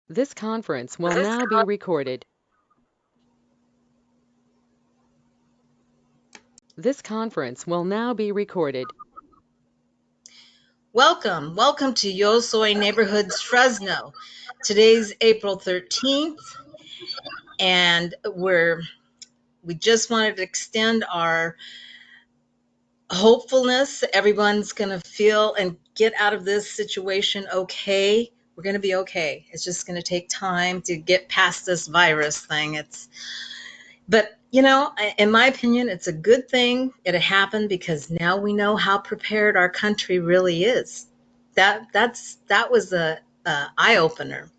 This conference will now be recorded. This conference will now be recorded. Welcome to Yo Soy Neighborhoods Fresno. Today's April 13th, and we just wanted to extend our hopefulness. Everyone's going to feel and get out of this situation okay. We're going to be okay. It's just going to take time to get past this virus thing. But in my opinion, it's a good thing it happened because now we know how prepared our country really is. That was a eye opener.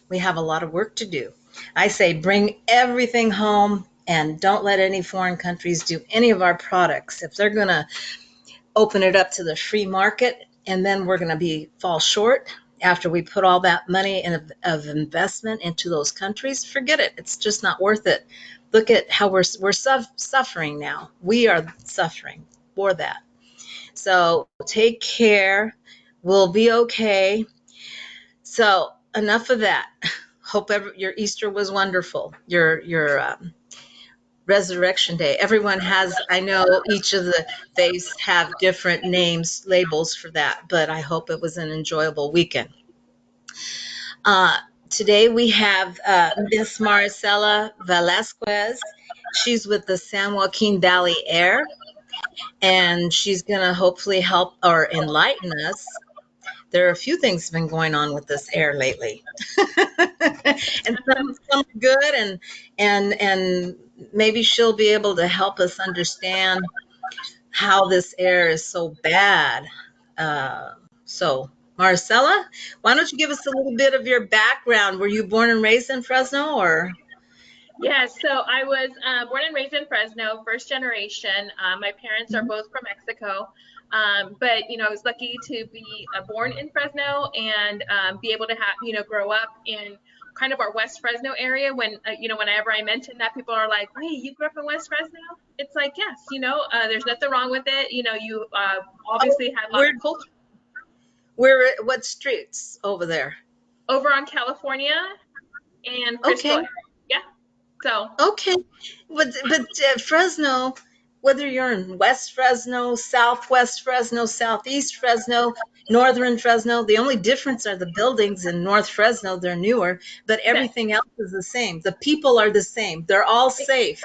We have a lot of work to do. I say bring everything home and don't let any foreign countries do any of our products. If they're going to open it up to the free market and then we're going to fall short after we put all that money of investment into those countries, forget it. It's just not worth it. Look at how we're suffering now. We are suffering for that. So take care. We'll be okay. So enough of that. Hope your Easter was wonderful. Your Resurrection Day. Everyone has, I know each of the faiths have different names, labels for that, but I hope it was an enjoyable weekend. Uh, Today we have Miss Maricela Velasquez. She's with the San Joaquin Valley Air, and she's going to hopefully help or enlighten us. There are a few things been going on with this air lately, and some are good, and maybe she'll be able to help us understand how this air is so bad. So, Marcella, why don't you give us a little bit of your background? Were you born and raised in Fresno, or? Yes, so I was born and raised in Fresno, first generation. My parents are both from Mexico, but I was lucky to be born in Fresno and be able to have grow up in kind of our West Fresno area. Whenever I mention that, people are like, "Wait, you grew up in West Fresno?" It's like, yes, there's nothing wrong with it. You obviously had a lot of culture. What streets over there? Over on California and Crystal. Okay. Yeah. So. Okay, but Fresno, whether you're in West Fresno, Southwest Fresno, Southeast Fresno, Northern Fresno, the only difference are the buildings in North Fresno. They're newer, but everything else is the same. The people are the same. They're all safe.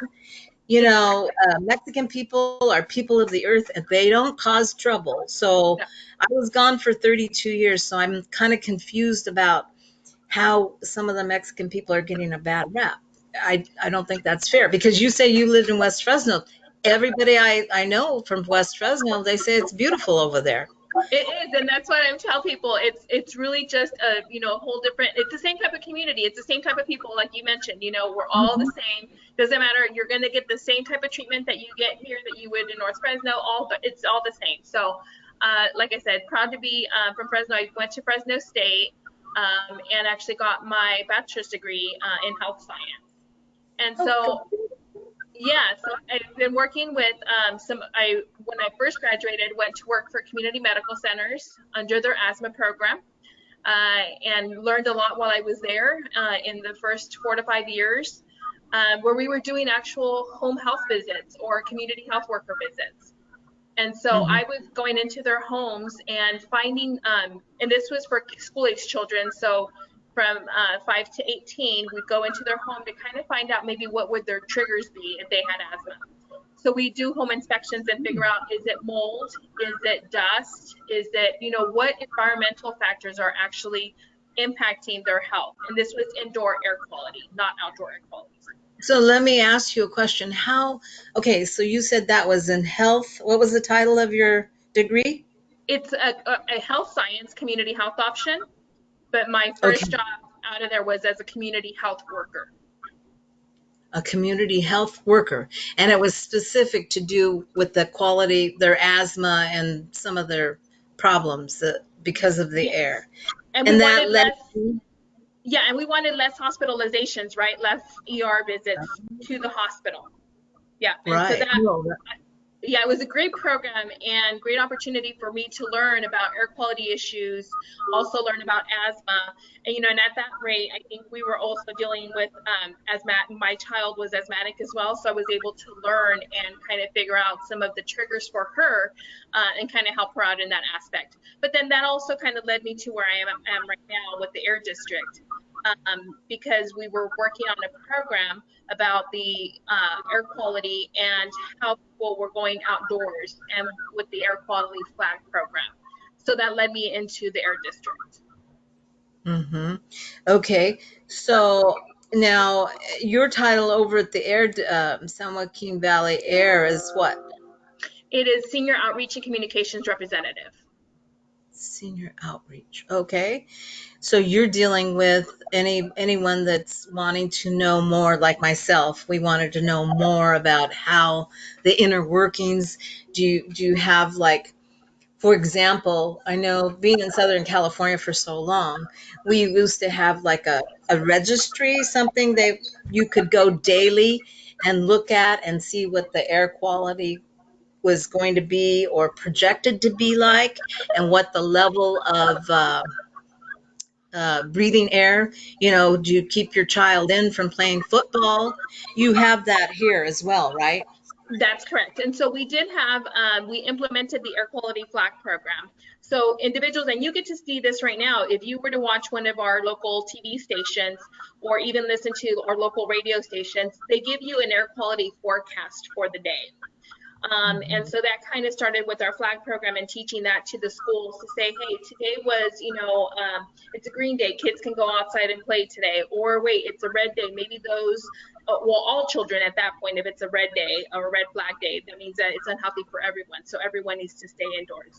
Mexican people are people of the earth, and they don't cause trouble. So I was gone for 32 years, so I'm kind of confused about how some of the Mexican people are getting a bad rap. I don't think that's fair, because you say you lived in West Fresno. Everybody I know from West Fresno, they say it's beautiful over there. It is, and that's what I tell people. It's really just a whole different. It's the same type of community. It's the same type of people, like you mentioned. We're all the same. Doesn't matter. You're going to get the same type of treatment that you get here that you would in North Fresno. It's all the same. So, like I said, proud to be from Fresno. I went to Fresno State and actually got my bachelor's degree in health science. And so. Yeah, so I've been working with when I first graduated, went to work for community medical centers under their asthma program, and learned a lot while I was there in the first 4 to 5 years, where we were doing actual home health visits or community health worker visits. And so I was going into their homes and finding, and this was for school-age children, so from 5 to 18, we'd go into their home to kind of find out maybe what would their triggers be if they had asthma. So we do home inspections and figure out, is it mold? Is it dust? Is it, what environmental factors are actually impacting their health? And this was indoor air quality, not outdoor air quality. So let me ask you a question. Okay, so you said that was in health. What was the title of your degree? It's a health science community health option, but my first job out of there was as a community health worker. A community health worker, and it was specific to do with the quality, their asthma and some of their problems because of the air. And we wanted less hospitalizations, right? Less ER visits to the hospital. Yeah. And right. Yeah, it was a great program and great opportunity for me to learn about air quality issues, also learn about asthma. And, and at that rate, I think we were also dealing with asthma. My child was asthmatic as well, so I was able to learn and kind of figure out some of the triggers for her and kind of help her out in that aspect. But then that also kind of led me to where am right now with the air district. Because we were working on a program about the air quality and how people were going outdoors and with the air quality flag program. So that led me into the air district. Mm-hmm. Okay. So now your title over at the San Joaquin Valley Air is what? It is Senior Outreach and Communications Representative. Senior Outreach. Okay. So you're dealing with anyone that's wanting to know more, like myself. We wanted to know more about how the inner workings. Do you have, like, for example, I know being in Southern California for so long, we used to have like a registry, something that you could go daily and look at and see what the air quality was going to be or projected to be like, and what the level of breathing air, do you keep your child in from playing football? You have that here as well, right? That's correct. And so we did have, we implemented the air quality flag program. So individuals, and you get to see this right now, if you were to watch one of our local TV stations or even listen to our local radio stations, they give you an air quality forecast for the day. And Mhm. so that kind of started with our flag program and teaching that to the schools to say, hey, today was, it's a green day. Kids can go outside and play today. Or wait, it's a red day. Maybe those, well, all children at that point, if it's a red day or a red flag day, that means that it's unhealthy for everyone. So everyone needs to stay indoors.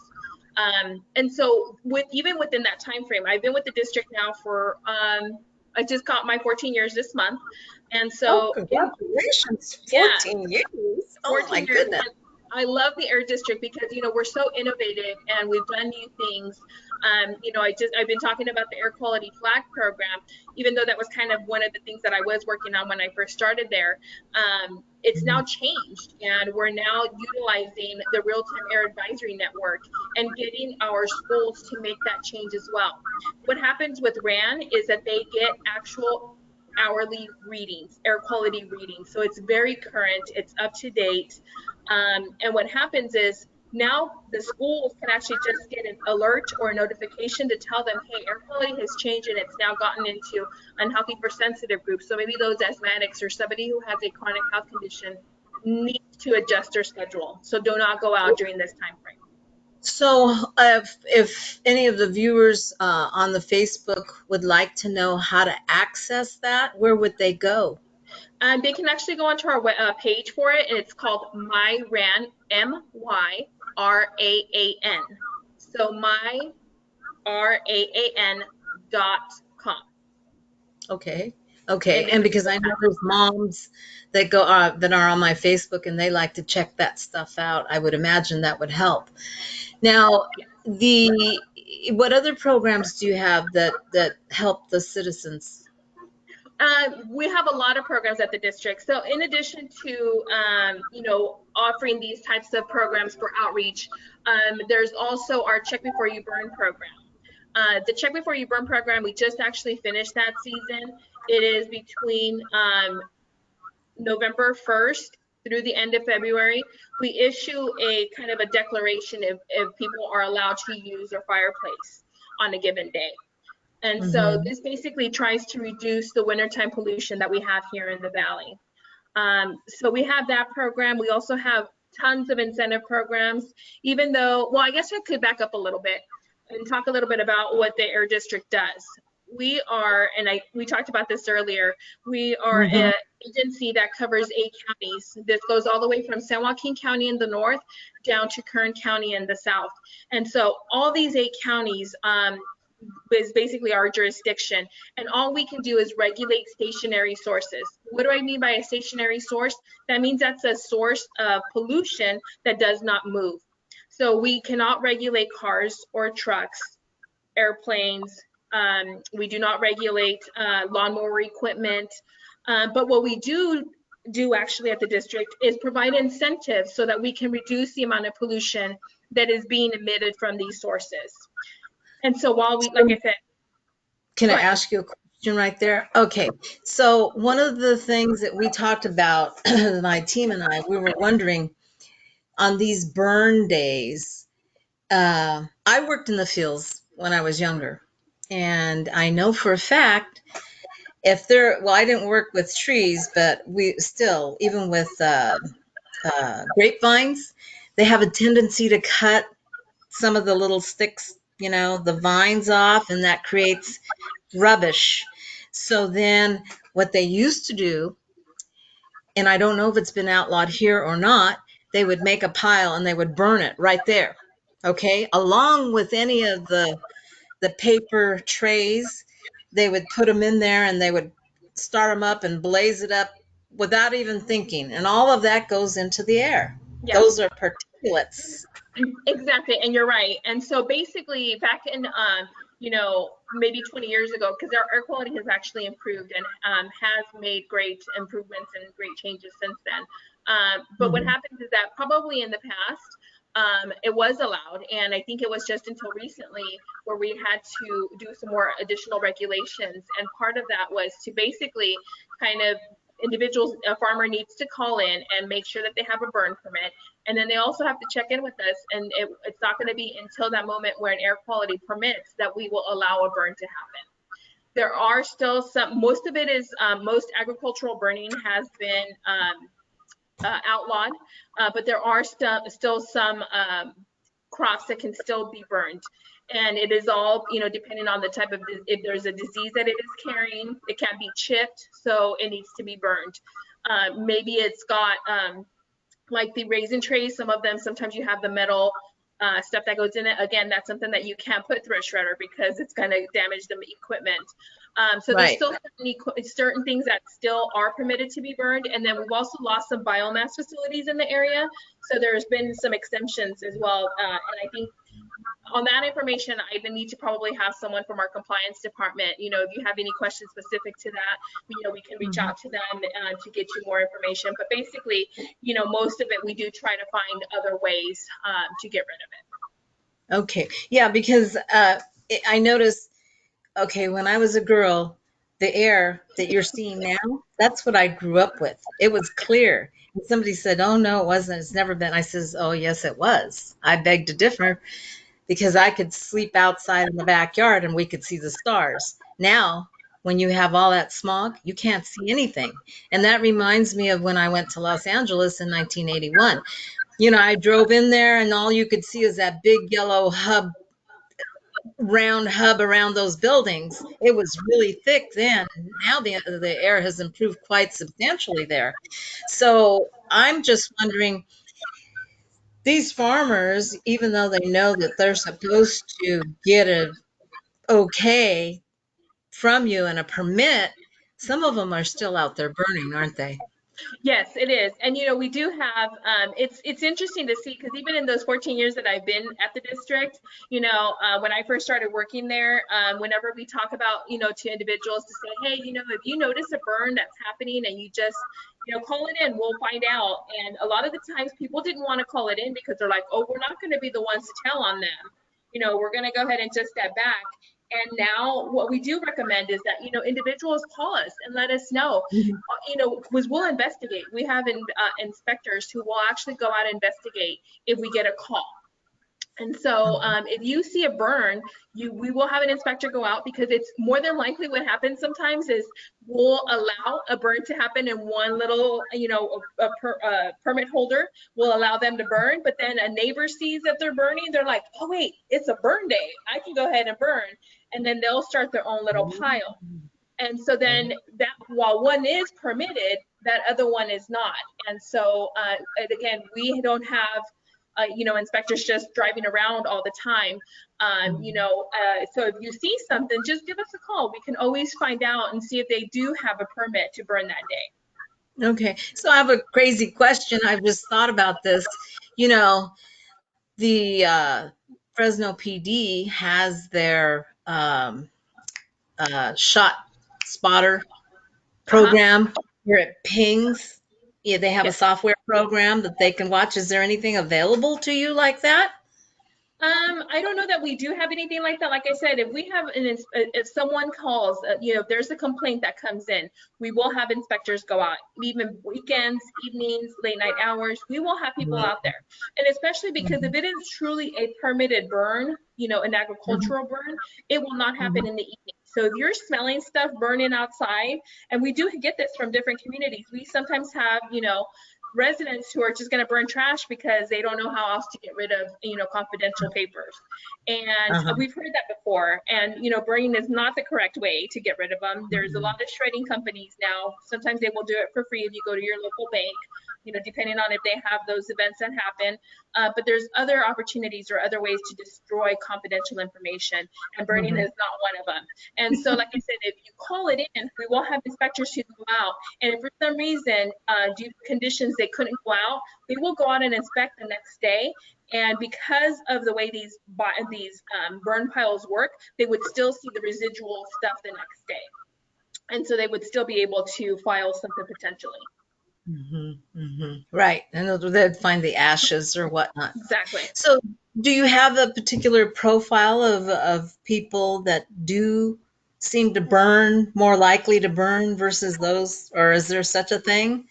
And so even within that time frame, I've been with the district now for, I just got my 14 years this month. And Oh, so congratulations. yeah, 14 years. Oh, my 14 years. goodness. And I love the air district because, we're so innovative and we've done new things. I've been talking about the air quality flag program, even though that was kind of one of the things that I was working on when I first started there. It's now changed and we're now utilizing the real-time air advisory network and getting our schools to make that change as well. What happens with RAN is that they get actual hourly readings, air quality readings. So it's very current, it's up to date. And what happens is now the schools can actually just get an alert or a notification to tell them, hey, air quality has changed and it's now gotten into unhealthy for sensitive groups. So maybe those asthmatics or somebody who has a chronic health condition needs to adjust their schedule. So do not go out during this time frame. So, if any of the viewers on the Facebook would like to know how to access that, where would they go? They can actually go onto our page for it, and it's called MyRAN, MYRAAN. So MyRAAN.com. Okay. And Okay. they And can because I know there's moms that are on my Facebook and they like to check that stuff out, I would imagine that would help. Now, yeah. the what other programs do you have that help the citizens? We have a lot of programs at the district. So in addition to, offering these types of programs for outreach, there's also our Check Before You Burn program. The Check Before You Burn program, we just actually finished that season. It is between November 1st through the end of February. We issue a kind of a declaration if people are allowed to use their fireplace on a given day. And so Hmm. this basically tries to reduce the wintertime pollution that we have here in the valley. So we have that program. We also have tons of incentive programs, even though, well, I guess I could back up a little bit and talk a little bit about what the Air District does. We are, and we talked about this earlier, we are Hmm. an agency that covers 8 counties. This goes all the way from San Joaquin County in the north down to Kern County in the south. And so all these 8 counties is basically our jurisdiction. And all we can do is regulate stationary sources. What do I mean by a stationary source? That means that's a source of pollution that does not move. So we cannot regulate cars or trucks, airplanes. We do not regulate lawnmower equipment. But what we do do actually at the district is provide incentives so that we can reduce the amount of pollution that is being emitted from these sources. And so while we, like I said, Can I go ahead. ask you a question right there? Okay. So one of the things that we talked about, my team and I, we were wondering on these burn days. I worked in the fields when I was younger, and I know for a fact if there, well, I didn't work with trees, but we still, even with grapevines, they have a tendency to cut some of the little sticks, the vines off, and that creates rubbish. So then what they used to do, and I don't know if it's been outlawed here or not, they would make a pile and they would burn it right there. Okay, along with any of the paper trays, they would put them in there and they would start them up and blaze it up without even thinking. And all of that goes into the air. Yeah. Those are particulates. Exactly, and you're right. And so basically, back in maybe 20 years ago, because our air quality has actually improved and has made great improvements and great changes since then. But what Mhm. happens is that probably in the past, it was allowed, and I think it was just until recently where we had to do some more additional regulations. And part of that was to basically kind of a farmer needs to call in and make sure that they have a burn permit, and then they also have to check in with us, and it's not going to be until that moment where an air quality permits that we will allow a burn to happen. There are still most of it is, most agricultural burning has been outlawed, but there are still some crops that can still be burned. And it is all, depending on the type of, if there's a disease that it is carrying, it can be chipped, so it needs to be burned. Maybe it's got like the raisin trays, some of them, sometimes you have the metal stuff that goes in it. Again, that's something that you can't put through a shredder because it's going to damage the equipment. So there's Right. still certain things that still are permitted to be burned. And then we've also lost some biomass facilities in the area. So there's been some exemptions as well. And I think on that information, I even need to probably have someone from our compliance department. If you have any questions specific to that, we can reach Mhm. out to them to get you more information. But basically, most of it, we do try to find other ways to get rid of it. Okay. Yeah, because I noticed, okay, when I was a girl, the air that you're seeing now, that's what I grew up with. It was clear. And somebody said, "Oh, no, it wasn't. It's never been." I says, "Oh, yes, it was." I beg to differ because I could sleep outside in the backyard and we could see the stars. Now, when you have all that smog, you can't see anything. And that reminds me of when I went to Los Angeles in 1981. I drove in there and all you could see is that big yellow round hub around those buildings. It was really thick then. Now the air has improved quite substantially there. So I'm just wondering, these farmers, even though they know that they're supposed to get a okay from you and a permit, some of them are still out there burning, aren't they? Yes, it is. And we do have it's interesting to see because even in those 14 years that I've been at the district, when I first started working there, whenever we talk about, to individuals to say, hey, if you notice a burn that's happening and you just, call it in, we'll find out. And a lot of the times people didn't want to call it in because they're like, oh, we're not going to be the ones to tell on them. We're going to go ahead and just step back. And now what we do recommend is that, individuals call us and let us know, Mhm. because we'll investigate. We have inspectors who will actually go out and investigate if we get a call. And so if you see a burn, we will have an inspector go out because it's more than likely what happens sometimes is we'll allow a burn to happen in one little, a permit holder will allow them to burn, but then a neighbor sees that they're burning. They're like, oh, wait, it's a burn day. I can go ahead and burn. And then they'll start their own little pile. And so then that while one is permitted, that other one is not. And so, and again, we don't have, inspectors just driving around all the time. So if you see something, just give us a call. We can always find out and see if they do have a permit to burn that day. Okay, so I have a crazy question. I've just thought about this. You know, the Fresno PD has their shot spotter Uh-huh. program where it pings. Yeah, they have a Yes. software program that they can watch. Is there anything available to you like that? I don't know that we do have anything like that. Like I said, if we have if someone calls, if there's a complaint that comes in, we will have inspectors go out, even weekends, evenings, late night hours. We will have people out there, and especially because if Mhm, it is truly a permitted burn, an mhm, agricultural burn, it will not mhm, happen in the evening. So if you're smelling stuff burning outside, and we do get this from different communities, we sometimes have, residents who are just going to burn trash because they don't know how else to get rid of confidential papers, and uh-huh, we've heard that before. And burning is not the correct way to get rid of them. There's a mhm, lot of shredding companies now. Sometimes they will do it for free if you go to your local bank, depending on if they have those events that happen. But there's other opportunities or other ways to destroy confidential information, and burning mhm, is not one of them. And so, like I said, if you call it in, we will have inspectors who go out, and if for some reason, due to conditions, they couldn't go out, they will go out and inspect the next day. And because of the way these burn piles work, they would still see the residual stuff the next day. And so they would still be able to file something potentially. mhm, mhm. Right, and they'd find the ashes or whatnot. Exactly. So, do you have a particular profile of people that do seem to burn, more likely to burn versus those, or is there such a thing?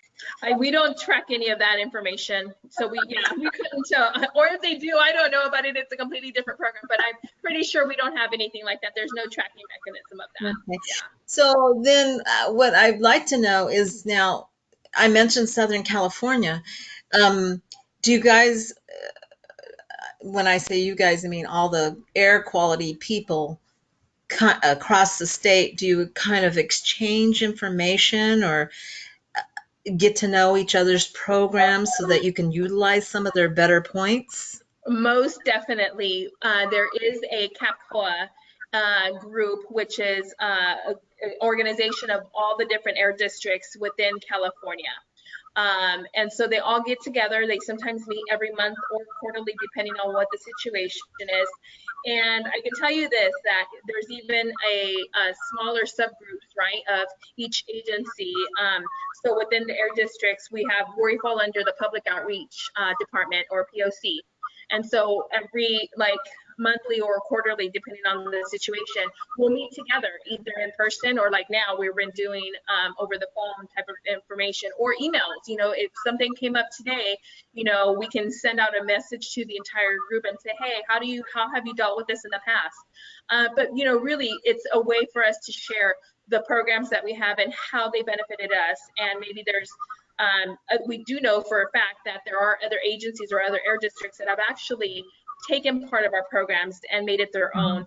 We don't track any of that information. So we couldn't, or if they do, I don't know about it. It's a completely different program, but I'm pretty sure we don't have anything like that. There's no tracking mechanism of that. Okay. Yeah. So then, what I'd like to know is now, I mentioned Southern California. Um, do you guys, when I say you guys, I mean all the air quality people across the state, do you kind of exchange information or get to know each other's programs so that you can utilize some of their better points? Most definitely. There is a CAPCOA group, which is an organization of all the different air districts within California. And so they all get together. They sometimes meet every month or quarterly, depending on what the situation is. And I can tell you this, that there's even a smaller subgroups, right, of each agency. So within the air districts, we fall under the public outreach department, or POC. And so every like monthly or quarterly, depending on the situation, we'll meet together either in person, or like now we've been doing over the phone type of information, or emails. If something came up today, we can send out a message to the entire group and say, hey, how have you dealt with this in the past? But really, it's a way for us to share the programs that we have and how they benefited us. And maybe we do know for a fact that there are other agencies or other air districts that have actually taken part of our programs and made it their own Mhm.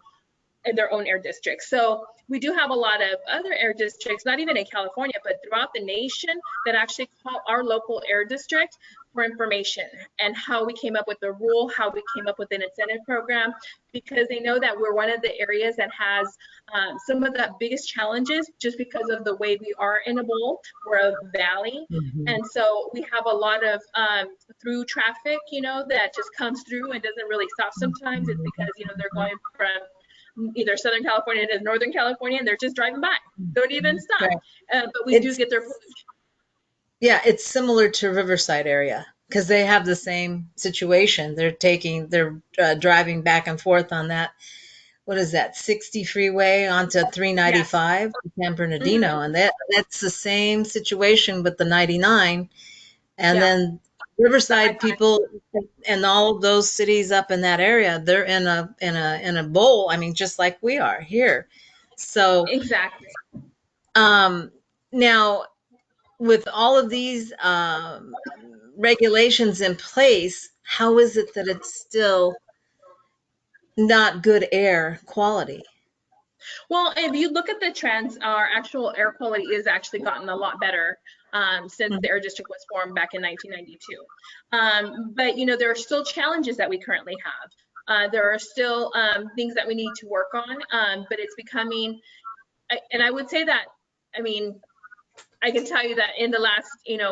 in their own air districts. So we do have a lot of other air districts, not even in California, but throughout the nation, that actually call our local air district for information and how we came up with the rule, how we came up with an incentive program, because they know that we're one of the areas that has some of the biggest challenges just because of the way we are in a bowl. We're a valley. Mhm. And so we have a lot of through traffic, that just comes through and doesn't really stop sometimes. It's because, they're going from either Southern California to Northern California, and they're just driving by. Don't even stop. Right. But we do It's get their pollution. Yeah, it's similar to Riverside area because they have the same situation. They're driving back and forth on that. What is that, 60 freeway onto Yes. 395 to San Mm-hmm. Bernardino, and that's the same situation with the 99. And Yeah. then The Riverside I-5. people and all of those cities up in that area, they're in a bowl. I mean, just like we are here. So Exactly. um, now with all of these regulations in place, how is it that it's still not good air quality? Well, if you look at the trends, our actual air quality is actually gotten a lot better since the air district was formed back in 1992. But there are still challenges that we currently have. There are still things that we need to work on, but it's becoming, and I would say that, I mean, I can tell you that in the last,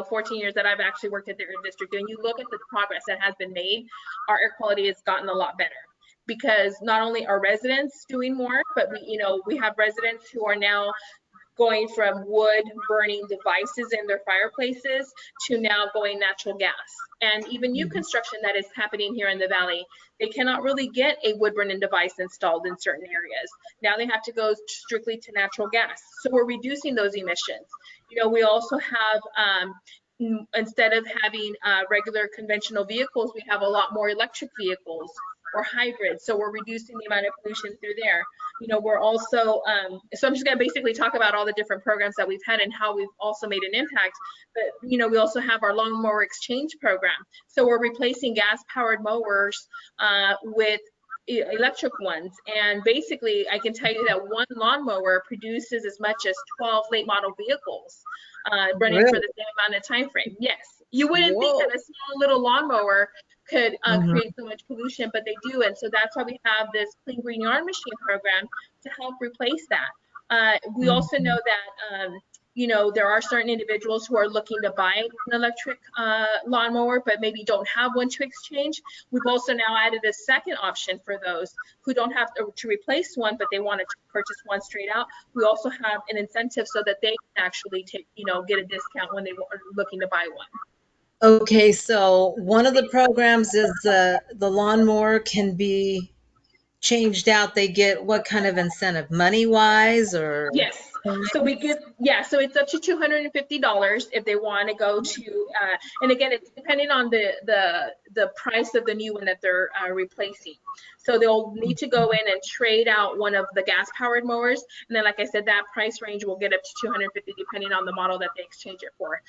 14 years that I've actually worked at the air district, and you look at the progress that has been made, our air quality has gotten a lot better, because not only are residents doing more, but we have residents who are now going from wood burning devices in their fireplaces to now going natural gas. And even new construction that is happening here in the Valley, they cannot really get a wood burning device installed in certain areas. Now they have to go strictly to natural gas. So we're reducing those emissions. We also have, instead of having regular conventional vehicles, we have a lot more electric vehicles or hybrids. So we're reducing the amount of pollution through there. We're also, so I'm just going to basically talk about all the different programs that we've had and how we've also made an impact. But, we also have our lawnmower exchange program. So we're replacing gas powered mowers with electric ones. And basically, I can tell you that one lawnmower produces as much as 12 late model vehicles running for Really? the same amount of time frame. Yes. You wouldn't think Whoa. that a small little lawnmower could Mhm. create so much pollution, but they do. And so that's why we have this Clean Green Yarn Machine program to help replace that. We also know Mhm. that, there are certain individuals who are looking to buy an electric lawnmower, but maybe don't have one to exchange. We've also now added a second option for those who don't have to replace one, but they want to purchase one straight out. We also have an incentive so that they can actually take, get a discount when they are looking to buy one. Okay, so one of the programs is the lawnmower can be changed out. They get what kind of incentive? Money wise or Yes. So we give, yeah, so it's up to $250 if they want to go to, and again, it's depending on the price of the new one that they're replacing. So they'll need to go in and trade out one of the gas powered mowers. And then, like I said, that price range will get up to 250 depending on the model that they exchange it for.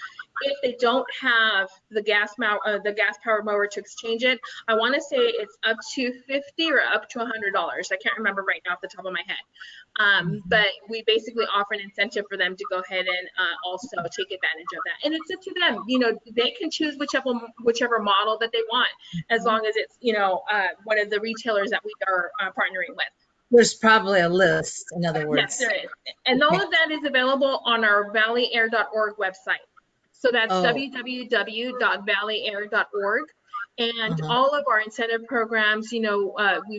If they don't have the gas powered mower to exchange it, I want to say it's up to 50 or up to $100. I can't remember right now off the top of my head. But we basically offer an incentive for them to go ahead and also take advantage of that. And it's up to them. They can choose whichever model that they want, as long as it's, one of the retailers that we are partnering with. there's probably a list, in other Yes, words. there is. And all of that is available on our valleyair.org website. So that's Oh, www.valleyair.org. And uh-huh. all of our incentive programs, we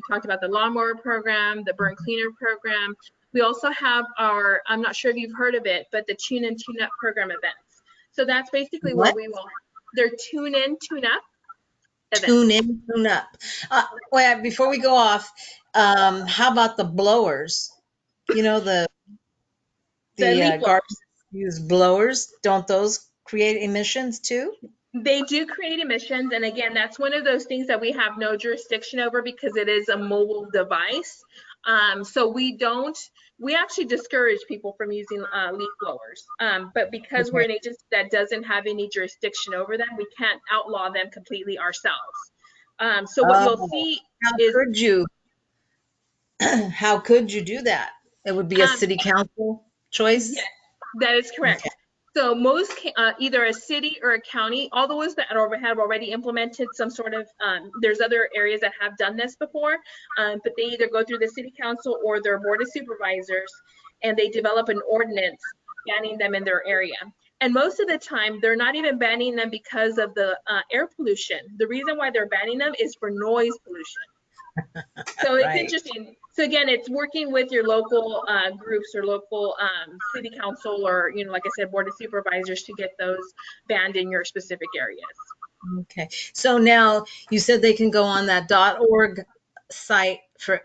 talked about the lawnmower program, the burn cleaner program. We also have our, I'm not sure if you've heard of it, but the tune in, tune up program events. So that's basically where What? we will, they're tune in, tune up Tune events. in, tune up. Wait, before we go off, how about the blowers? You know, The the leaf garbage blowers. use blowers. Don't those create emissions too? They do create emissions. And again, that's one of those things that we have no jurisdiction over because it is a mobile device. So we actually discourage people from using leaf blowers. But because we're Okay. an agency that doesn't have any jurisdiction over them, we can't outlaw them completely ourselves. So what you'll Oh, see how is, could you? How could you do that? It would be a um, city council yes, choice. that is Okay. correct. So most, either a city or a county, all those that have already implemented some sort of, there's other areas that have done this before, but they either go through the city council or their board of supervisors, and they develop an ordinance banning them in their area. And most of the time, they're not even banning them because of the air pollution. The reason why they're banning them is for noise pollution. So it's Right. interesting. So again, it's working with your local groups or local city council or, like I said, board of supervisors to get those banned in your specific areas. Okay. So now you said they can go on that .org site for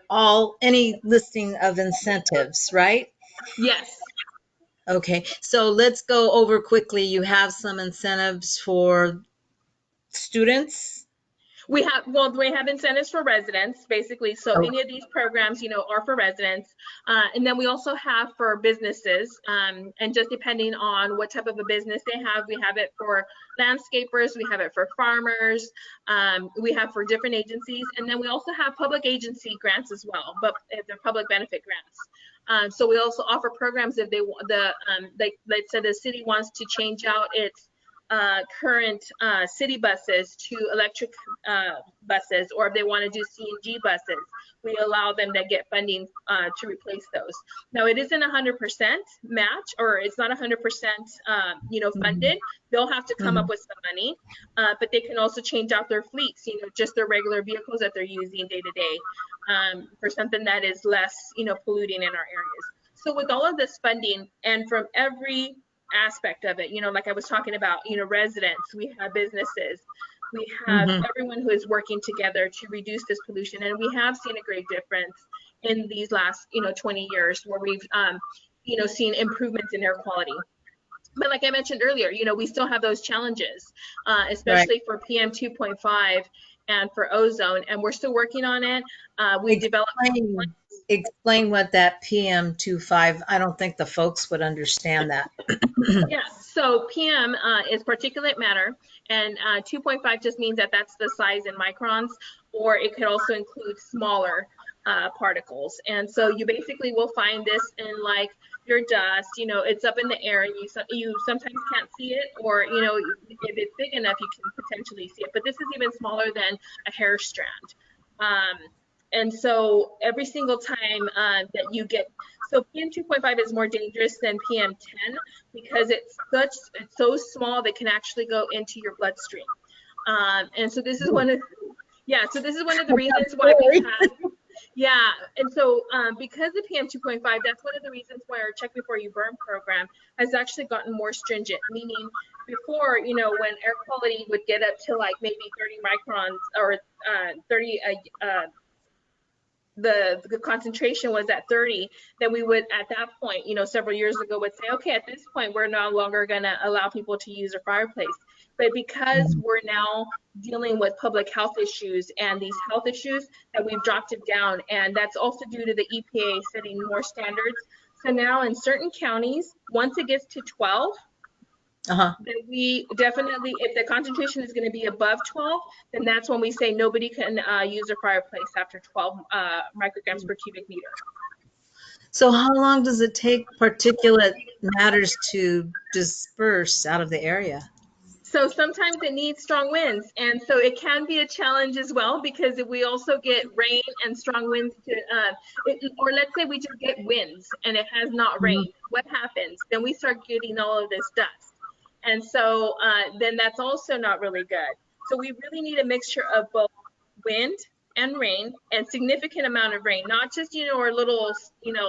any listing of incentives, right? Yes. Okay. So let's go over quickly. You have some incentives for students. We have incentives for residents, basically. So Oh, any of these programs, are for residents. And then we also have for businesses. And just depending on what type of a business they have, we have it for landscapers, we have it for farmers, we have for different agencies. And then we also have public agency grants as well, but they're public benefit grants. So we also offer programs if like said, the city wants to change out its current city buses to electric buses, or if they want to do CNG buses, we allow them to get funding to replace those. Now, it isn't 100% match, or it's not 100% mhm, funded. They'll have to come up mhm. with some money, but they can also change out their fleets, just their regular vehicles that they're using day to day, for something that is less, polluting in our areas. So with all of this funding and from every aspect of it, like I was talking about, residents, we have businesses, we have Hmm. everyone who is working together to reduce this pollution. And we have seen a great difference in these last, 20 years where we've, seen improvements in air quality. But like I mentioned earlier, we still have those challenges, Right. especially for PM 2.5 and for ozone, and we're still working on it. We've developed Explain, explain what that PM 2.5. I don't think the folks would understand that. Yeah, so PM is particulate matter, and 2.5 just means that that's the size in microns, or it could also include smaller particles. And so you basically will find this in like your dust, it's up in the air and you sometimes can't see it, or, if it's big enough, you can potentially see it. But this is even smaller than a hair strand. Um, and so every single time that you get, so PM 2.5 is more dangerous than PM 10 because it's so small that can actually go into your bloodstream. And so this is one of yeah, so this is one of the reasons why we Sorry. have yeah, and so because of PM 2.5, that's one of the reasons why our Check Before You Burn program has actually gotten more stringent. Meaning, before, when air quality would get up to like maybe 30 microns or 30 the concentration was at 30, then we would at that point, several years ago would say, okay, at this point we're no longer going to allow people to use a fireplace. But because we're now dealing with public health issues and these health issues, that we've dropped it down, and that's also due to the EPA setting more standards. So now in certain counties, once it gets to 12, Uh-huh. then we definitely, if the concentration is going to be above 12, then that's when we say nobody can use a fireplace after 12 micrograms per cubic meter. So how long does it take particulate matters to disperse out of the area? So sometimes it needs strong winds, and so it can be a challenge as well, because if we also get rain and strong winds or let's say we just get winds and it has not Mhm. rained, what happens? Then we start getting all of this dust, and so then that's also not really good. So we really need a mixture of both wind and rain, and significant amount of rain, not just or little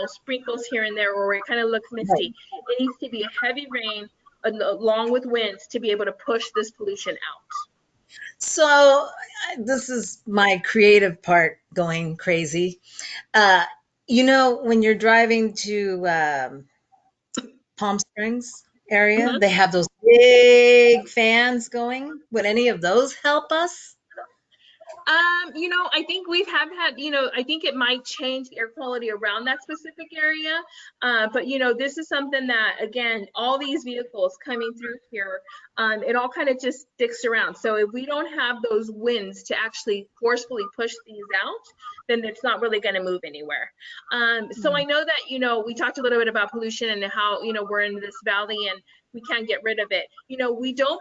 sprinkles here and there where it kind of looks Right. misty. It needs to be a heavy rain along with winds to be able to push this pollution out. So this is my creative part going crazy. Uh, when you're driving to Palm Springs area, Mhm. they have those big fans going. Would any of those help us? I think we've have had, I think it might change the air quality around that specific area. But this is something that, again, all these vehicles coming through here, it all kind of just sticks around. So if we don't have those winds to actually forcefully push these out, then it's not really going to move anywhere. So I know that, we talked a little bit about pollution and how, we're in this valley and we can't get rid of it. We don't,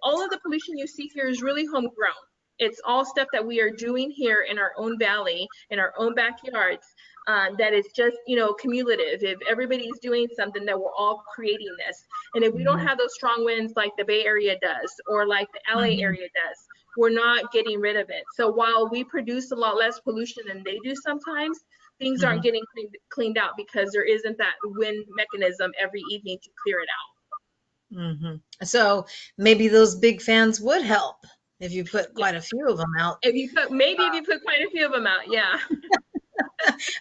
all of the pollution you see here is really homegrown. It's all stuff that we are doing here in our own valley, in our own backyards, that is just, cumulative. If everybody's doing something, that we're all creating this. And if we don't Mhm. have those strong winds like the Bay Area does, or like the LA Mhm. area does, we're not getting rid of it. So while we produce a lot less pollution than they do sometimes, things aren't Mhm. getting cleaned out because there isn't that wind mechanism every evening to clear it out. Mhm. So maybe those big fans would help if you put Yeah. quite a few of them out. If you put quite a few of them out, yeah.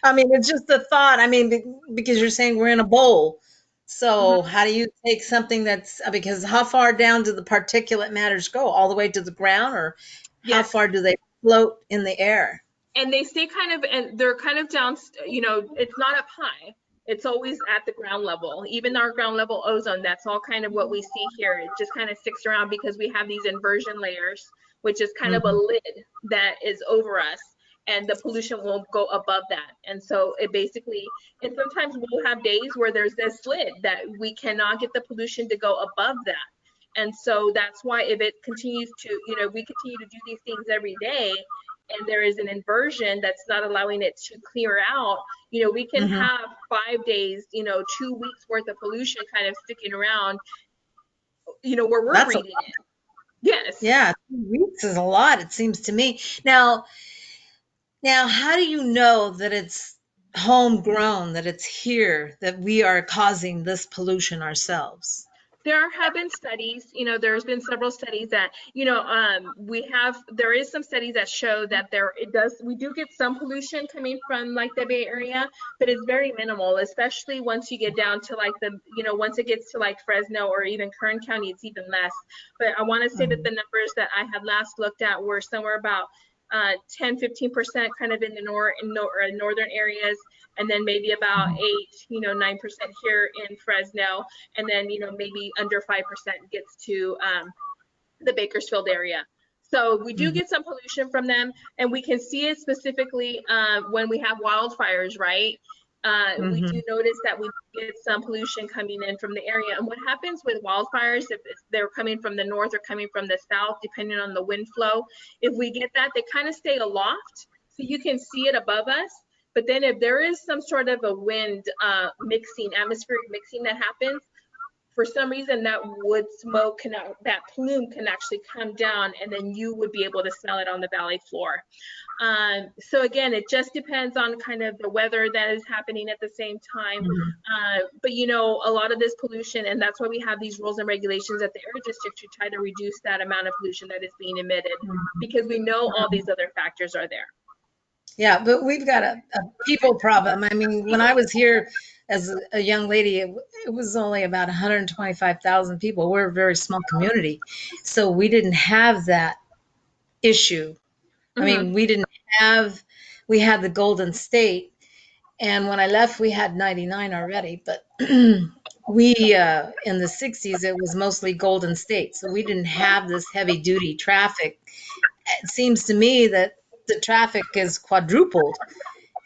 I mean, it's just a thought. I mean, because you're saying we're in a bowl. So Mhm. how do you take something that's because how far down do the particulate matters go? All the way to the ground, or how Yes. far do they float in the air? And they stay kind of, and they're kind of down, it's not up high. It's always at the ground level. Even our ground level ozone, that's all kind of what we see here. It just kind of sticks around because we have these inversion layers, which is kind of a Mhm. lid that is over us, and the pollution won't go above that. And so it basically, and sometimes we'll have days where there's this lid that we cannot get the pollution to go above that. And so that's why if it continues to, we continue to do these things every day, and there is an inversion that's not allowing it to clear out, we can Mhm. have 5 days, 2 weeks worth of pollution kind of sticking around, where we're That's a breathing it. Yes. yeah, 2 weeks is a lot, it seems to me. Now, how do you know that it's homegrown, that it's here, that we are causing this pollution ourselves? There have been studies, there's been several studies that, there is some studies that show that we do get some pollution coming from like the Bay Area, but it's very minimal, especially once you get down to like once it gets to like Fresno or even Kern County, it's even less. But I want to say that the numbers that I had last looked at were somewhere about 10-15% kind of in the northern areas, and then maybe about 8-9% here in Fresno, and then maybe under 5% gets to the Bakersfield area. So we do Mhm. get some pollution from them, and we can see it specifically when we have wildfires, right? We do Mhm. notice that we get some pollution coming in from the area. And what happens with wildfires, if they're coming from the north or coming from the south, depending on the wind flow, if we get that, they kind of stay aloft, so you can see it above us. But then if there is some sort of a wind atmospheric mixing that happens, for some reason that wood smoke that plume can actually come down, and then you would be able to smell it on the valley floor. So again, it just depends on kind of the weather that is happening at the same time. Mhm. But a lot of this pollution, and that's why we have these rules and regulations at the air district to try to reduce that amount of pollution that is being emitted, because we know all these other factors are there. Yeah, but we've got a people problem. I mean, when I was here as a young lady, it was only about 125,000 people. We're a very small community, so we didn't have that issue. I Mm-hmm. mean, we had the Golden State, and when I left, we had 99 already. But in the 60s, it was mostly Golden State, so we didn't have this heavy duty traffic. It seems to me that the traffic is quadrupled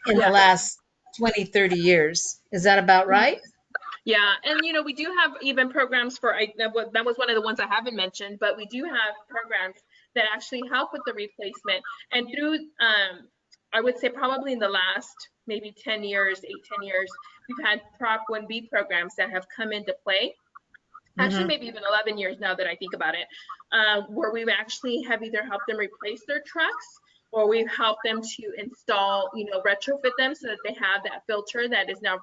in the Yeah. last 20, 30 years. Is that about right? Yeah, and we do have even programs for that was one of the ones I haven't mentioned, but we do have programs that actually help with the replacement. And through I would say probably in the last maybe 10 years, 8-10 years, we've had Prop 1B programs that have come into play. Actually, Hmm. maybe even 11 years now that I think about it, where we've actually have either helped them replace their trucks, or we've helped them to install, retrofit them so that they have that filter that is now,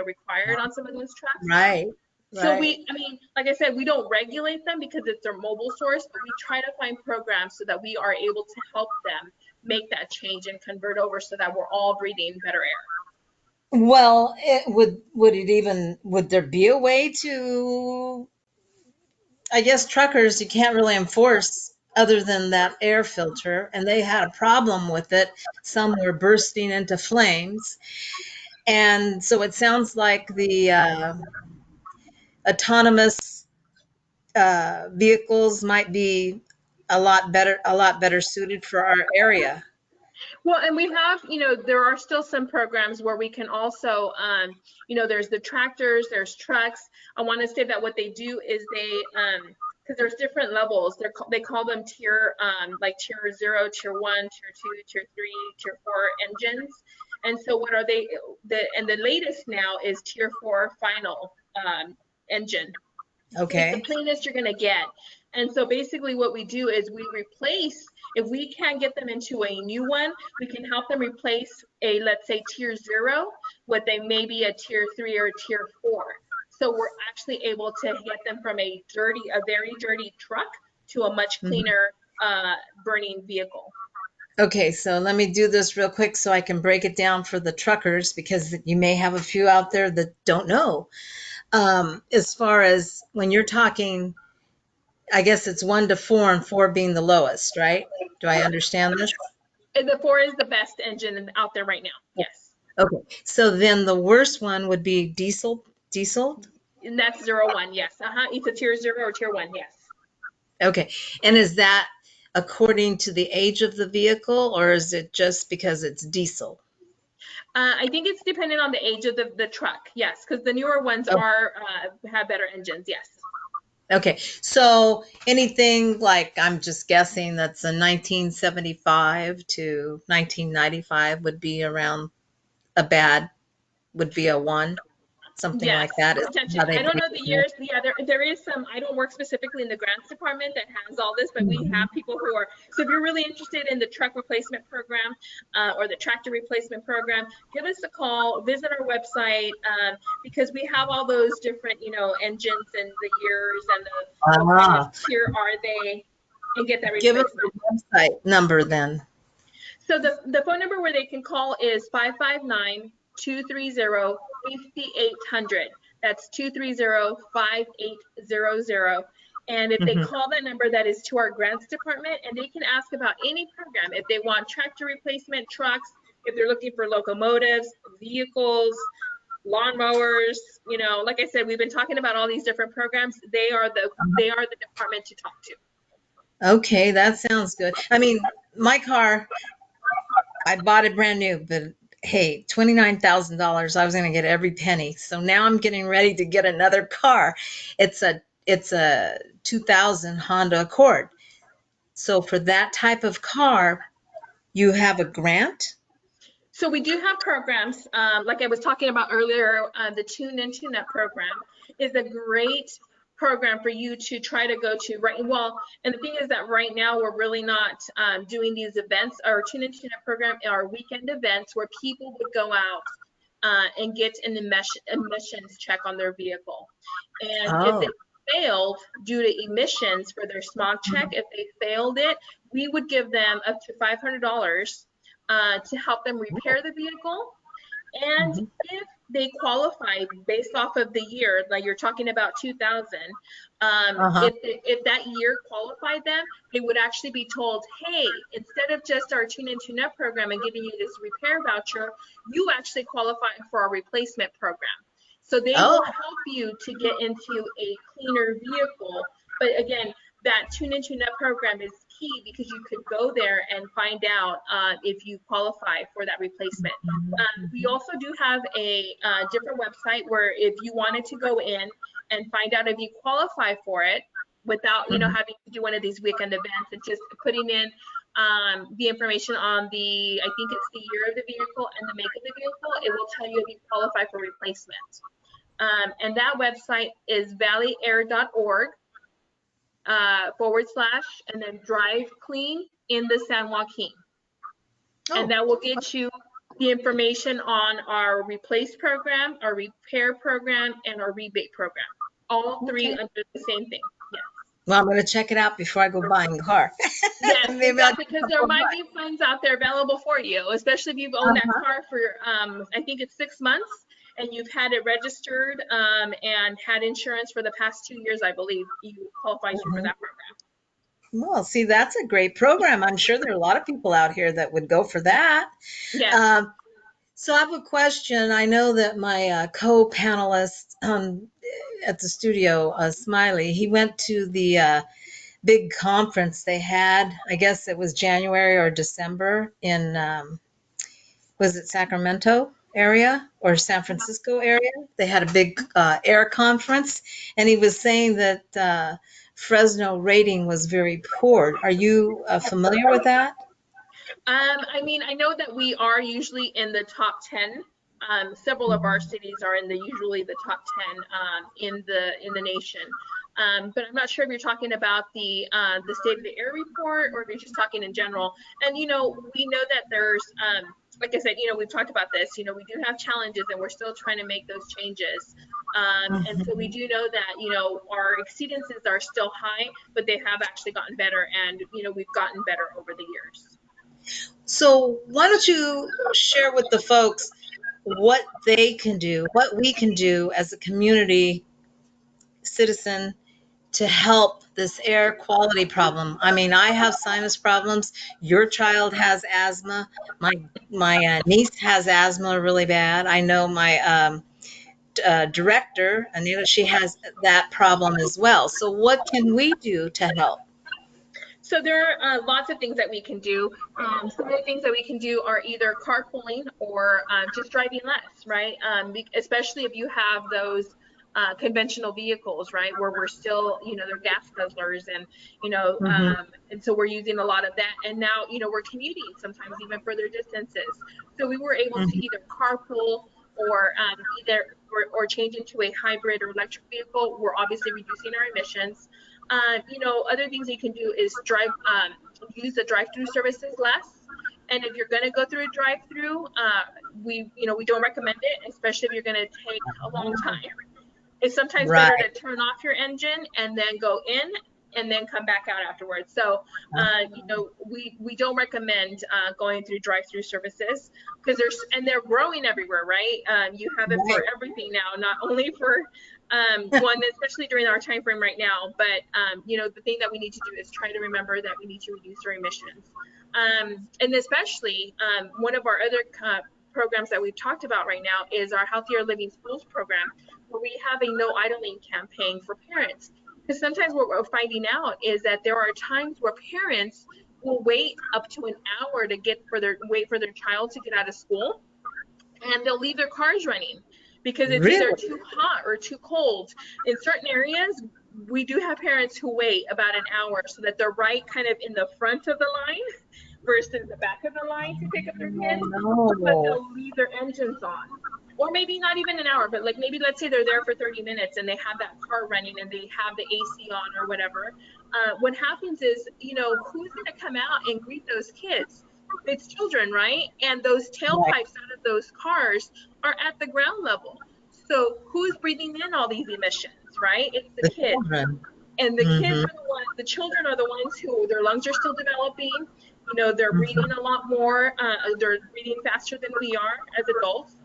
required on some of those trucks. Right, So right. I mean, like I said, we don't regulate them because it's their mobile source, but we try to find programs so that we are able to help them make that change and convert over so that we're all breathing better air. Well, would there be a way to, I guess truckers, you can't really enforce other than that air filter, and they had a problem with it. Some were bursting into flames. And so it sounds like the autonomous vehicles might be a lot better suited for our area. Well, and we have, there are still some programs where we can also, there's the tractors, there's trucks. I want to say that what they do is because there's different levels. They call them like tier 0, tier 1, tier 2, tier 3, tier 4 engines. And so what are they? The latest now is tier 4 final engine. So it's the Okay. cleanest you're gonna get. And so basically what we do is we replace, if we can't get them into a new one, we can help them replace a, let's say, tier 0 with a maybe a tier 3 or a tier 4. So we're actually able to get them from a very dirty truck to a much Mhm. cleaner burning vehicle. Okay, so let me do this real quick so I can break it down for the truckers, because you may have a few out there that don't know. As far as when you're talking, I guess it's 1 to 4 and 4 being the lowest, right? Do I understand this? And the 4 is the best engine out there right now. Yes. Okay, so then the worst one would be diesel? And that's 0-1. Yes. It's a tier 0 or tier 1. Yes. Okay, and is that according to the age of the vehicle, or is it just because it's diesel? I think it's dependent on the age of the truck. Yes, because the newer ones Oh, are have better engines. Yes. okay, so anything like, I'm just guessing, that's a 1975 to 1995 would be around a bad, would be a 1, something Yes, like that is retention. how they I don't break know the it. years. Yeah, there is some. I don't work specifically in the grants department that has all this, but we Mhm. have people who are. So if you're really interested in the truck replacement program or the tractor replacement program, give us a call. Visit our website because we have all those different, engines and the years and what kind of Ah, tier are they, and get that give us replacement. the website number then. So the phone number where they can call is 559-230-5800. That's 230-5800. And if they Mhm. call that number, that is to our grants department, and they can ask about any program. If they want tractor replacement, trucks, if they're looking for locomotives, vehicles, lawnmowers, like I said, we've been talking about all these different programs. They are the department to talk to. Okay, that sounds good. I mean, my car, I bought it brand new, but hey, $29,000, I was going to get every penny. So now I'm getting ready to get another car. It's a 2000 Honda Accord. So for that type of car, you have a grant? So we do have programs, like I was talking about earlier, the Tune In Tune Up program is a great program for you to try to go to, right? Well, and the thing is that right now we're really not doing these events. Our Tune In Tune Up program are weekend events where people would go out and get an emissions check on their vehicle. And if they Oh. failed due to emissions for their smog check, if they failed it, we would give them up to $500 to help them repair the vehicle. And Mhm. if they qualify based off of the year, like you're talking about 2000, Uh-huh. if that year qualified them, they would actually be told, hey, instead of just our Tune In Tune Up program and giving you this repair voucher, you actually qualify for our replacement program. So they Oh. will help you to get into a cleaner vehicle. But again, that Tune In Tune Up program is key because you could go there and find out if you qualify for that replacement. We Mhm. also do have a different website where if you wanted to go in and find out if you qualify for it without, Mhm. having to do one of these weekend events and just putting in the information on I think it's the year of the vehicle and the make of the vehicle, it will tell you if you qualify for replacement. And that website is valleyair.org / and then drive clean in the San Joaquin. And Oh. that will get you the information on our replace program, our repair program, and our rebate program. All three Okay. under the same thing. Yes. Well, I'm going to check it out before I go buying a car. Yes, Maybe I'll get exactly. a Because there couple of might bucks. be funds out there available for you, especially if you've owned that Uh-huh. car for, I think it's 6 months, and you've had it registered and had insurance for the past 2 years. I believe you qualifies you for Mhm. that program. Well, see, that's a great program. I'm sure there are a lot of people out here that would go for that. Yes. Um, so I have a question. I know that my co-panelist at the studio, Smiley, he went to the big conference they had. I guess it was January or December in was it Sacramento area or San Francisco area? They had a big air conference, and he was saying that Fresno rating was very poor. Are you familiar with that? I mean, I know that we are usually in the top 10. Several of our Mhm. cities are in usually the top 10 in the nation. But I'm not sure if you're talking about the state of the air report or if you're just talking in general. And we know that there's like I said, we've talked about this. We do have challenges, and we're still trying to make those changes. And so we Mhm. do know that our exceedances are still high, but they have actually gotten better, and we've gotten better over the years. So why don't you share with the folks what they can do, what we can do as a community citizen to help this air quality problem. I mean, I have sinus problems. Your child has asthma. My niece has asthma really bad. I know my director, Anita, she has that problem as well. So what can we do to help? So there are lots of things that we can do. Some of the things that we can do are either carpooling or just driving less, right? Especially if you have those conventional vehicles, right, where we're still, they're gas guzzlers, and Hmm. and so we're using a lot of that. And now, we're commuting sometimes even further distances. So we were able to Hmm. either carpool or either or change into a hybrid or electric vehicle, we're obviously reducing our emissions. Other things you can do is use the drive-through services less. And if you're going to go through a drive-through, we don't recommend it, especially if you're going to take a long time. It's sometimes better Right. to turn off your engine and then go in and then come back out afterwards. So, we don't recommend going through drive-through services because they're growing everywhere, right? You have it for Right. everything now, not only for one, especially during our time frame right now, but the thing that we need to do is try to remember that we need to reduce our emissions. And especially one of our other programs that we've talked about right now is our Healthier Living Schools program, where we have a no idling campaign for parents. Because sometimes what we're finding out is that there are times where parents will wait up to an hour to wait for their child to get out of school, and they'll leave their cars running because it's either Really? too hot or too cold. In certain areas, we do have parents who wait about an hour so that they're right kind of in the front of the line versus the back of the line to pick up their kids, Oh, but no. they'll leave their engines on. Or maybe not even an hour, but like maybe let's say they're there for 30 minutes and they have that car running and they have the AC on or whatever. What happens is, who's going to come out and greet those kids? It's children, right? And those Right. tailpipes out of those cars are at the ground level. So who's breathing in all these emissions, right? It's the The kids. children. And the kids Mm-hmm. are the children are the ones who their lungs are still developing. They're breathing Mm-hmm. a lot more. They're breathing faster than we are as adults.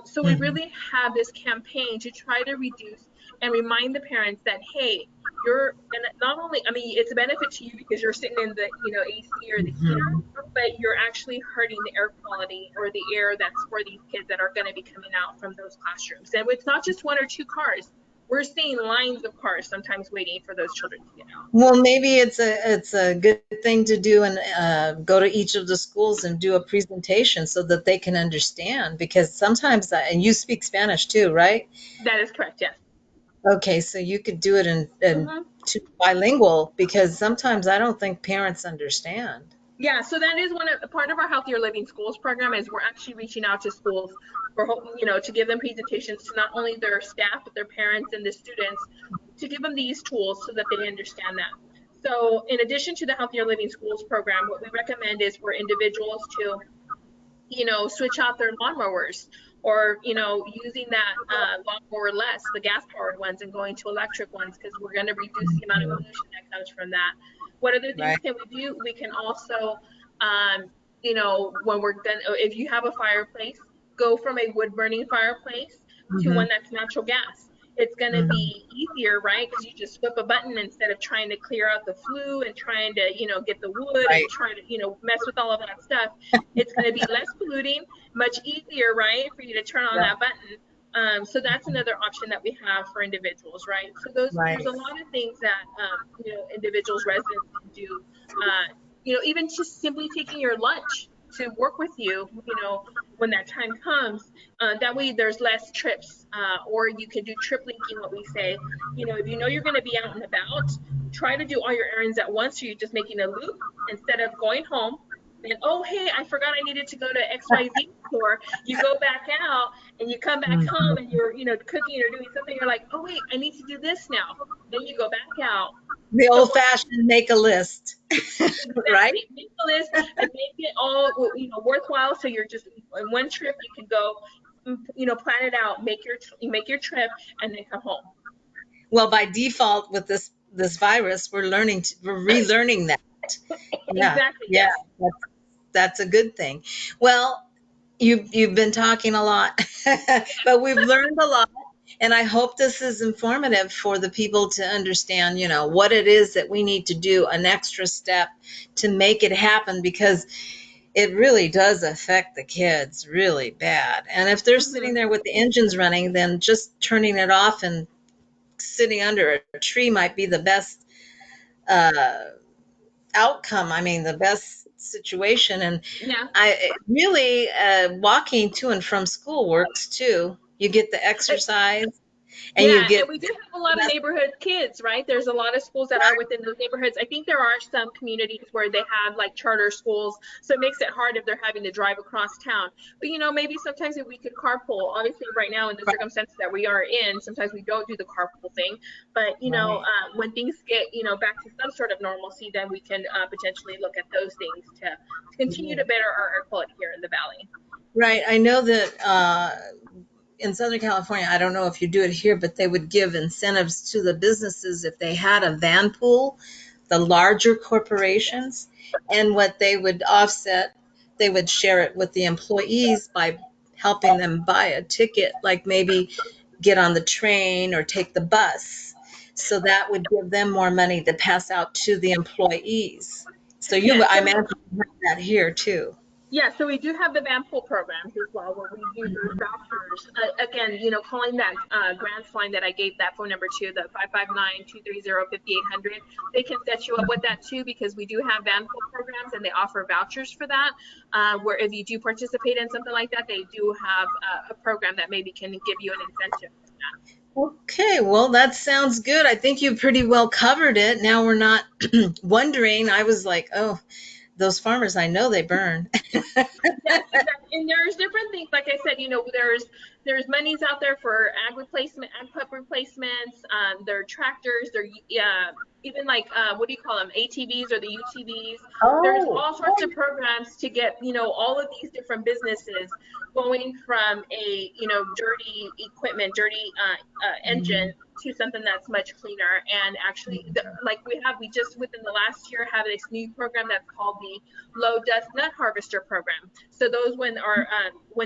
So we Mm-hmm. really have this campaign to try to reduce and remind the parents that, hey, you're gonna not only, I mean, it's a benefit to you because you're sitting in the, AC or the heater, Mm-hmm. but you're actually hurting the air quality or the air that's for these kids that are going to be coming out from those classrooms. And it's not just one or two cars. We're seeing lines of cars sometimes waiting for those children to get out. Well, maybe it's a good thing to do and go to each of the schools and do a presentation so that they can understand. Because sometimes, and you speak Spanish too, right? That is correct, yes. Okay, so you could do it in Hmm. bilingual because sometimes I don't think parents understand. Yeah, so that is part of our Healthier Living Schools program is we're actually reaching out to schools for to give them presentations to not only their staff but their parents and the students to give them these tools so that they understand that. So in addition to the Healthier Living Schools program, what we recommend is for individuals to switch out their lawnmowers or, using that lawnmower less, the gas powered ones, and going to electric ones because we're going to reduce the amount of Mhm. pollution that comes from that. What other things Right. can we do? We can also, when we're done, if you have a fireplace, go from a wood burning fireplace to Hmm. one that's natural gas. It's going to Hmm. be easier, right? Because you just flip a button instead of trying to clear out the flue and trying to, get the wood and Right. trying to, mess with all of that stuff. It's going to be less polluting, much easier, right, for you to turn on Yeah. that button. So that's another option that we have for individuals, right? So there's Right. a lot of things that individuals, residents can do. Even just simply taking your lunch to work with you, when that time comes. That way, there's less trips, or you can do trip linking, what we say. If you know you're going to be out and about, try to do all your errands at once, so you're just making a loop instead of going home and oh hey, I forgot I needed to go to XYZ store. You go back out and you come back home and Mhm. you're cooking or doing something. You're like, oh wait, I need to do this now. Then you go back out, The put old one fashioned make a list, right? exactly, make the list and make it all worthwhile. So you're just in one trip you can go, plan it out, make your trip, and then come home. Well, by default with this virus, we're relearning that. Yeah. Exactly, Yeah. yes. That's a good thing. Well, you've been talking a lot, but we've learned a lot, and I hope this is informative for the people to understand, what it is that we need to do, an extra step to make it happen because it really does affect the kids really bad. And if they're sitting Hmm. there with the engines running, then just turning it off and sitting under a tree might be the best uh, outcome. I mean, the best situation. And Yeah. really walking to and from school works too. You get the exercise. and you Yeah, get and we do have a lot of neighborhood kids, right? There's a lot of schools that are within those neighborhoods. I think there are some communities where they have like charter schools, so it makes it hard if they're having to drive across town. But maybe sometimes if we could carpool, obviously right now in the circumstances that we are in, sometimes we don't do the carpool thing. But right. when things get back to some sort of normalcy, then we can potentially look at those things to continue to better our air quality here in the valley. Right. I know that in Southern California, I don't know if you do it here, but they would give incentives to the businesses if they had a van pool, the larger corporations, and what they would offset, they would share it with the employees by helping them buy a ticket, like maybe get on the train or take the bus. So that would give them more money to pass out to the employees. So Yes, I so imagine you have that here too. yeah, so we do have the van pool programs as well, where we do those vouchers. Again, calling that grants line that I gave that phone number to, the 559-230-5800, they can set you up with that too, because we do have van pool programs and they offer vouchers for that. Where if you do participate in something like that, they do have a program that maybe can give you an incentive. Okay, well, that sounds good. I think you pretty well covered it. Now we're not wondering. I was like, oh, those farmers, I know they burn. Yes, exactly. And there's different things. Like I said, there's monies out there for ag replacement, ag pup replacements. There are tractors. There, even like what do you call them? ATVs or the UTVs. There's Oh, all sorts of programs to get all of these different businesses going from a dirty equipment, dirty engine to something that's much cleaner. And actually, like we just within the last year have this new program that's called the low dust nut harvester program. So those when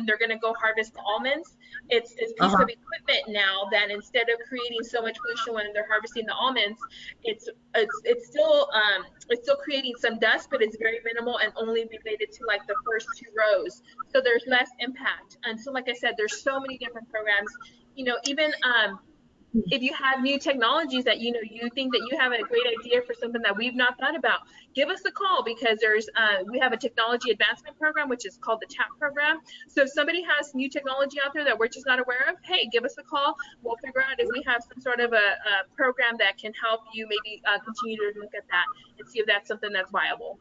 they're going to go harvest the almonds, it's this piece uh-huh. of equipment now that instead of creating so much pollution when they're harvesting the almonds, it's still creating some dust, but it's very minimal and only related to like the first two rows. So there's less impact. And so, like I said, there's so many different programs. Even if you have new technologies that you think that you have a great idea for something that we've not thought about, give us a call, because we have a technology advancement program, which is called the TAP program. So if somebody has new technology out there that we're just not aware of, hey, give us a call. We'll figure out if we have some sort of a program that can help you maybe continue to look at that and see if that's something that's viable.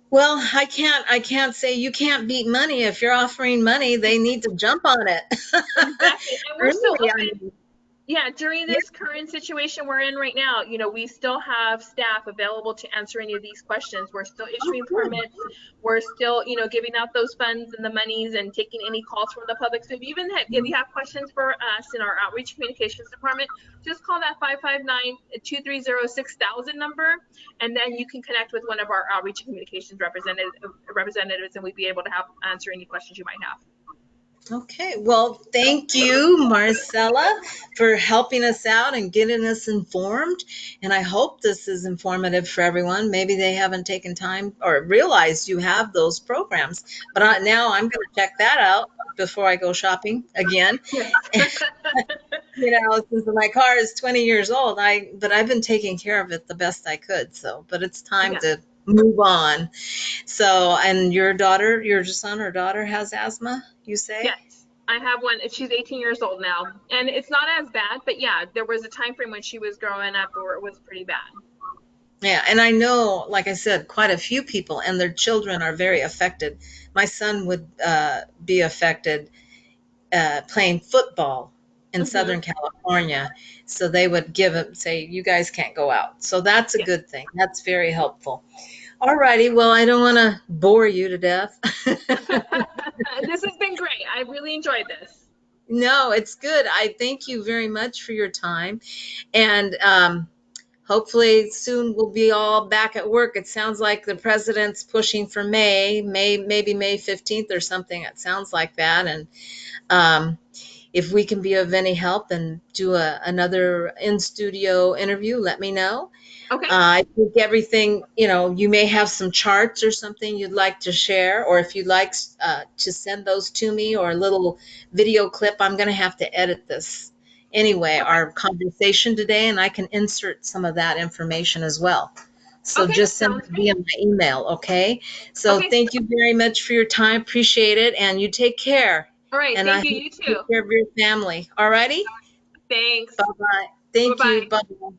Well, I can't say you can't beat money. If you're offering money, they need to jump on it. Exactly, and we're still Really, I open. mean, Yeah, during yeah. this current situation we're in right now, we still have staff available to answer any of these questions. We're still Oh, issuing good. permits. We're still, giving out those funds and the monies and taking any calls from the public. So if you have questions for us in our outreach communications department, just call that 559-230-6000 number, and then you can connect with one of our outreach communications representatives, and we'd be able to answer any questions you might have. Okay, well, thank you, Marcella, for helping us out and getting us informed. And I hope this is informative for everyone. Maybe they haven't taken time or realized you have those programs. But now I'm going to check that out before I go shopping again. Yes. Since my car is 20 years old, but I've been taking care of it the best I could. So, but it's time Yeah. to move on. So, and your son or daughter has asthma, you say? Yes, I have one. She's 18 years old now, and it's not as bad. But yeah, there was a time frame when she was growing up where it was pretty bad. Yeah, and I know, like I said, quite a few people and their children are very affected. My son would be affected playing football in Hmm. Southern California. So they would say, you guys can't go out. So that's a Yes. good thing. That's very helpful. All righty. Well, I don't want to bore you to death. This has been great. I really enjoyed this. No, it's good. I thank you very much for your time. And hopefully soon we'll be all back at work. It sounds like the president's pushing for maybe May 15th or something. It sounds like that. And um, if we can be of any help and do another in studio interview, let me know. Okay. I think everything, you may have some charts or something you'd like to share, or if you'd like to send those to me, or a little video clip. I'm going to have to edit this anyway, Okay. our conversation today, and I can insert some of that information as well. So Okay. just send Sounds it great. via my email, okay? So Okay. thank you very much for your time. Appreciate it, and you take care. All right. And I Thank you. hope You you take too. care of your family. All righty? Thanks. Bye bye. Thank you. Bye-bye. Bye.